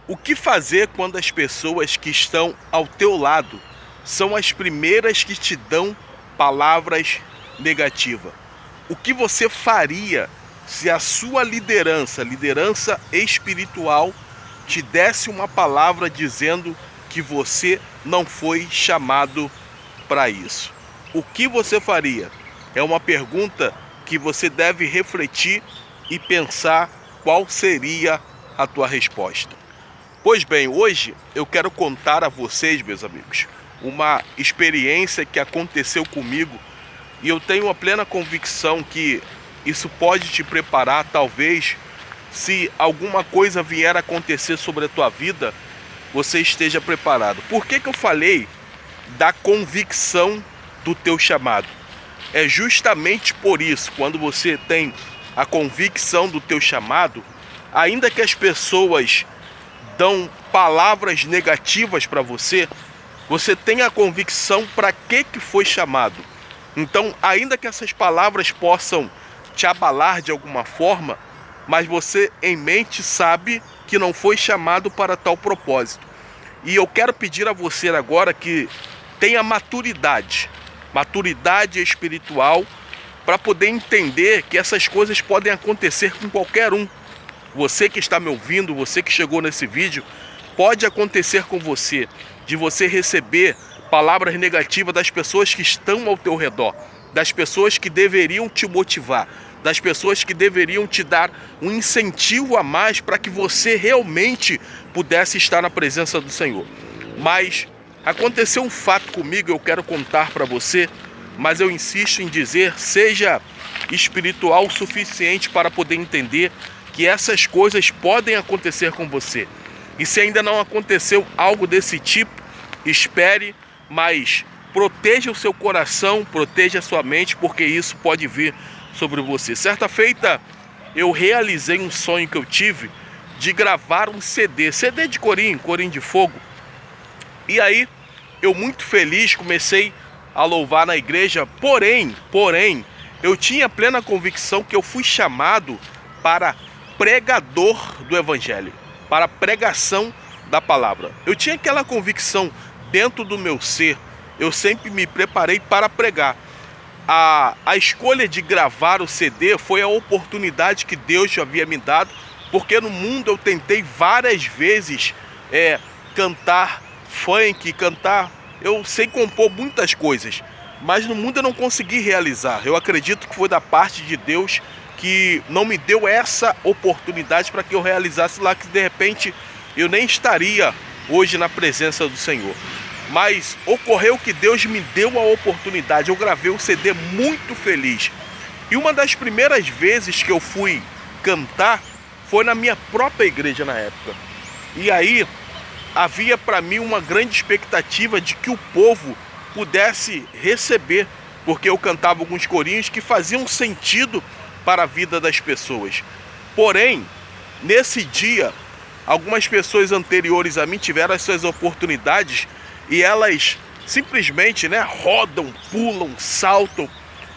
O que fazer quando as pessoas que estão ao teu lado são as primeiras que te dão palavras negativas? O que você faria se a sua liderança espiritual, te desse uma palavra dizendo que você não foi chamado para isso? O que você faria? É uma pergunta que você deve refletir e pensar qual seria a tua resposta. Pois bem, hoje eu quero contar a vocês, meus amigos, uma experiência que aconteceu comigo e eu tenho a plena convicção que isso pode te preparar, talvez, se alguma coisa vier a acontecer sobre a tua vida, você esteja preparado. Por que eu falei da convicção do teu chamado? É justamente por isso, quando você tem a convicção do teu chamado, ainda que as pessoas dão palavras negativas para você, você tem a convicção para que foi chamado. Então, ainda que essas palavras possam te abalar de alguma forma, mas você em mente sabe que não foi chamado para tal propósito. E eu quero pedir a você agora que tenha maturidade espiritual, para poder entender que essas coisas podem acontecer com qualquer um. Você que está me ouvindo, você que chegou nesse vídeo, pode acontecer com você, de você receber palavras negativas das pessoas que estão ao teu redor, das pessoas que deveriam te motivar, das pessoas que deveriam te dar um incentivo a mais para que você realmente pudesse estar na presença do Senhor. Mas aconteceu um fato comigo, eu quero contar para você, mas eu insisto em dizer, seja espiritual o suficiente para poder entender que essas coisas podem acontecer com você. E se ainda não aconteceu algo desse tipo, espere, mas proteja o seu coração, proteja a sua mente, porque isso pode vir sobre você. Certa feita, eu realizei um sonho que eu tive de gravar um CD de Corim de Fogo. E aí, eu muito feliz, comecei a louvar na igreja, porém, eu tinha plena convicção que eu fui chamado para pregador do evangelho, para pregação da palavra. Eu tinha aquela convicção dentro do meu ser, eu sempre me preparei para pregar. A escolha de gravar o CD foi a oportunidade que Deus já havia me dado, porque no mundo eu tentei várias vezes cantar funk, eu sei compor muitas coisas, mas no mundo eu não consegui realizar. Eu acredito que foi da parte de Deus que não me deu essa oportunidade para que eu realizasse lá, que de repente eu nem estaria hoje na presença do Senhor. Mas ocorreu que Deus me deu a oportunidade, eu gravei um CD muito feliz. E uma das primeiras vezes que eu fui cantar foi na minha própria igreja na época. E aí havia para mim uma grande expectativa de que o povo pudesse receber, porque eu cantava alguns corinhos que faziam sentido para a vida das pessoas. Porém, nesse dia, algumas pessoas anteriores a mim tiveram as suas oportunidades e elas simplesmente rodam, pulam, saltam.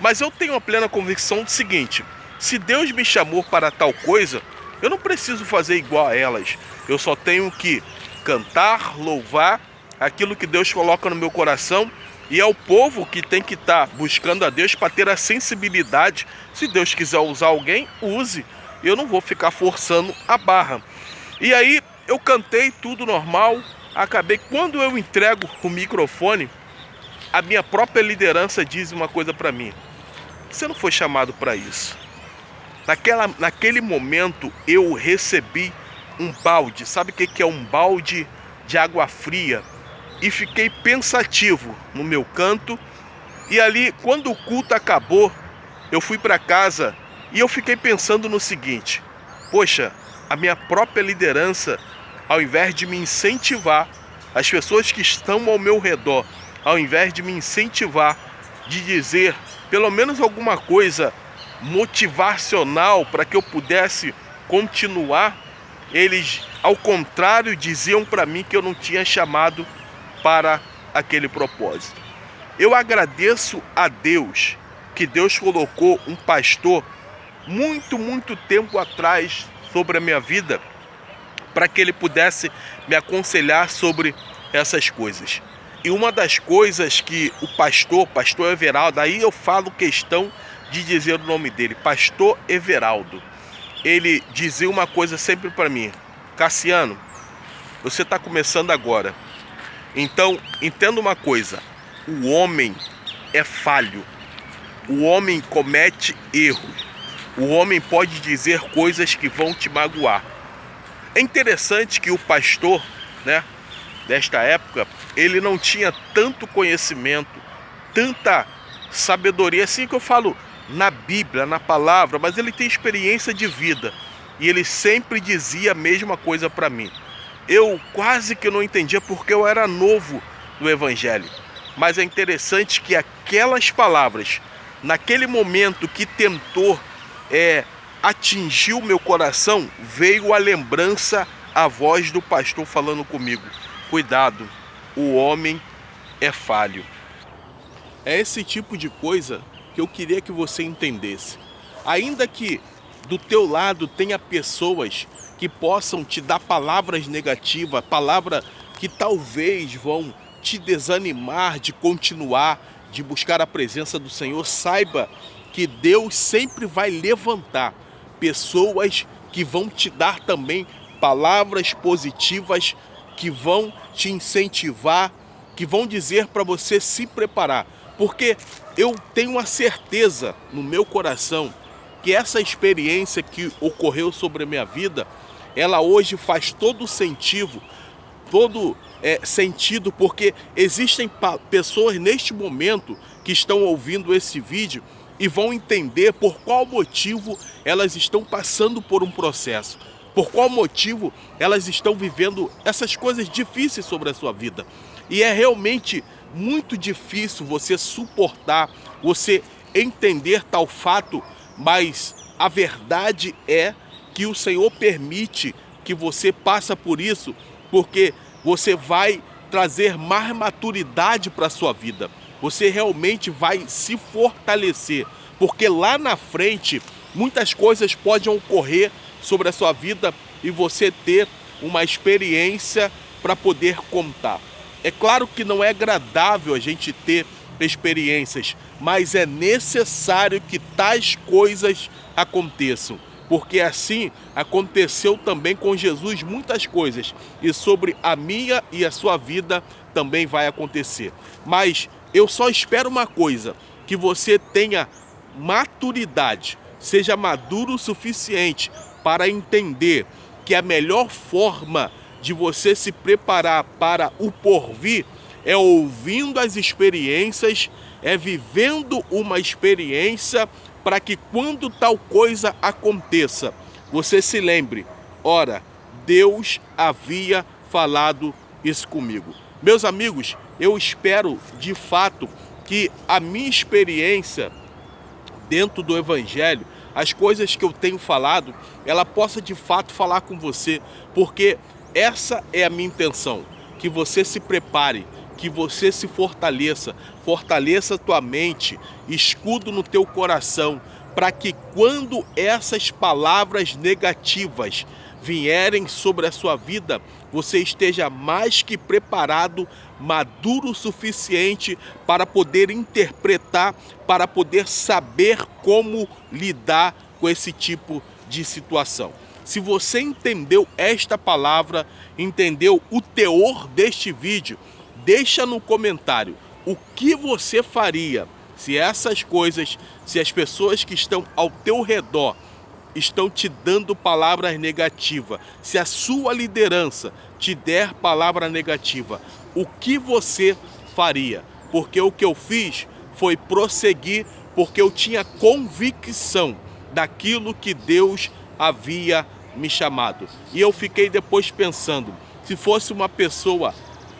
Mas eu tenho a plena convicção do seguinte: se Deus me chamou para tal coisa, eu não preciso fazer igual a elas. Eu só tenho que cantar, louvar aquilo que Deus coloca no meu coração. E é o povo que tem que estar buscando a Deus para ter a sensibilidade. Se Deus quiser usar alguém, use. Eu não vou ficar forçando a barra. E aí eu cantei tudo normal. Acabei, quando eu entrego o microfone, a minha própria liderança diz uma coisa para mim: você não foi chamado para isso. Naquele momento eu recebi um balde. Sabe o que é um balde de água fria? E fiquei pensativo no meu canto. E ali, quando o culto acabou, eu fui para casa e eu fiquei pensando no seguinte: poxa, a minha própria liderança, ao invés de me incentivar, as pessoas que estão ao meu redor, ao invés de me incentivar, de dizer pelo menos alguma coisa motivacional para que eu pudesse continuar, eles, ao contrário, diziam para mim que eu não tinha chamado para aquele propósito. Eu agradeço a Deus que Deus colocou um pastor muito tempo atrás sobre a minha vida, para que ele pudesse me aconselhar sobre essas coisas. E uma das coisas que o pastor Everaldo, aí eu falo questão de dizer o nome dele, pastor Everaldo, ele dizia uma coisa sempre para mim: Cassiano, você está começando agora, então entenda uma coisa, o homem é falho, o homem comete erros, o homem pode dizer coisas que vão te magoar. É interessante que o pastor, né, desta época, ele não tinha tanto conhecimento, tanta sabedoria, assim que eu falo na Bíblia, na palavra, mas ele tem experiência de vida e ele sempre dizia a mesma coisa para mim. Eu quase que não entendia porque eu era novo no Evangelho, mas é interessante que aquelas palavras, naquele momento que tentou atingir o meu coração, veio a lembrança, a voz do pastor falando comigo: cuidado, o homem é falho. É esse tipo de coisa que eu queria que você entendesse. Ainda que do teu lado tenha pessoas que possam te dar palavras negativas, palavras que talvez vão te desanimar de continuar, de buscar a presença do Senhor, saiba que Deus sempre vai levantar pessoas que vão te dar também palavras positivas, que vão te incentivar, que vão dizer para você se preparar. Porque eu tenho a certeza no meu coração que essa experiência que ocorreu sobre a minha vida, ela hoje faz todo sentido, sentido, porque existem pessoas neste momento que estão ouvindo esse vídeo e vão entender por qual motivo elas estão passando por um processo, por qual motivo elas estão vivendo essas coisas difíceis sobre a sua vida. E é realmente muito difícil você suportar, você entender tal fato, mas a verdade é que o Senhor permite que você passe por isso, porque você vai trazer mais maturidade para a sua vida. Você realmente vai se fortalecer, porque lá na frente muitas coisas podem ocorrer sobre a sua vida e você ter uma experiência para poder contar. É claro que não é agradável a gente ter experiências, mas é necessário que tais coisas aconteçam, porque assim aconteceu também com Jesus muitas coisas, e sobre a minha e a sua vida também vai acontecer. Mas eu só espero uma coisa, que você tenha maturidade, seja maduro o suficiente para entender que a melhor forma de você se preparar para o porvir é ouvindo as experiências, é vivendo uma experiência, para que quando tal coisa aconteça, você se lembre: ora, Deus havia falado isso comigo. Meus amigos, eu espero de fato que a minha experiência dentro do Evangelho, as coisas que eu tenho falado, ela possa de fato falar com você, porque essa é a minha intenção, que você se prepare, que você se fortaleça, fortaleça a tua mente, escudo no teu coração, para que quando essas palavras negativas vierem sobre a sua vida, você esteja mais que preparado, maduro o suficiente para poder interpretar, para poder saber como lidar com esse tipo de situação. Se você entendeu esta palavra, entendeu o teor deste vídeo, deixa no comentário o que você faria se essas coisas, se as pessoas que estão ao teu redor estão te dando palavras negativas, se a sua liderança te der palavra negativa, o que você faria? Porque o que eu fiz foi prosseguir, porque eu tinha convicção daquilo que Deus havia me chamado. E eu fiquei depois pensando, se fosse uma pessoa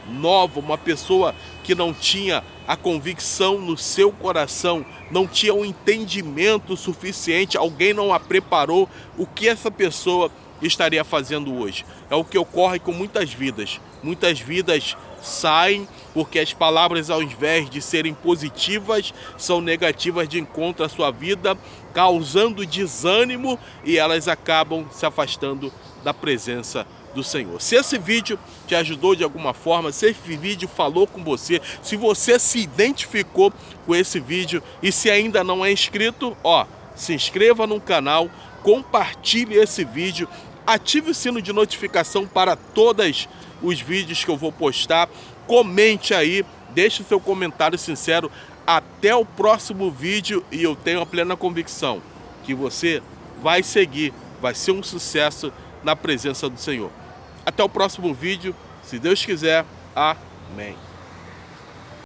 nova, uma pessoa que não tinha a convicção no seu coração, não tinha um entendimento suficiente, alguém não a preparou, o que essa pessoa estaria fazendo hoje? É o que ocorre com muitas vidas. Muitas vidas saem porque as palavras, ao invés de serem positivas, são negativas de encontro à sua vida, causando desânimo, e elas acabam se afastando da presença do Senhor. Se esse vídeo te ajudou de alguma forma, se esse vídeo falou com você, se você se identificou com esse vídeo e se ainda não é inscrito, ó, se inscreva no canal, compartilhe esse vídeo, ative o sino de notificação para todos os vídeos que eu vou postar, comente aí, deixe o seu comentário sincero. Até o próximo vídeo e eu tenho a plena convicção que você vai seguir, vai ser um sucesso na presença do Senhor. Até o próximo vídeo, se Deus quiser. Amém.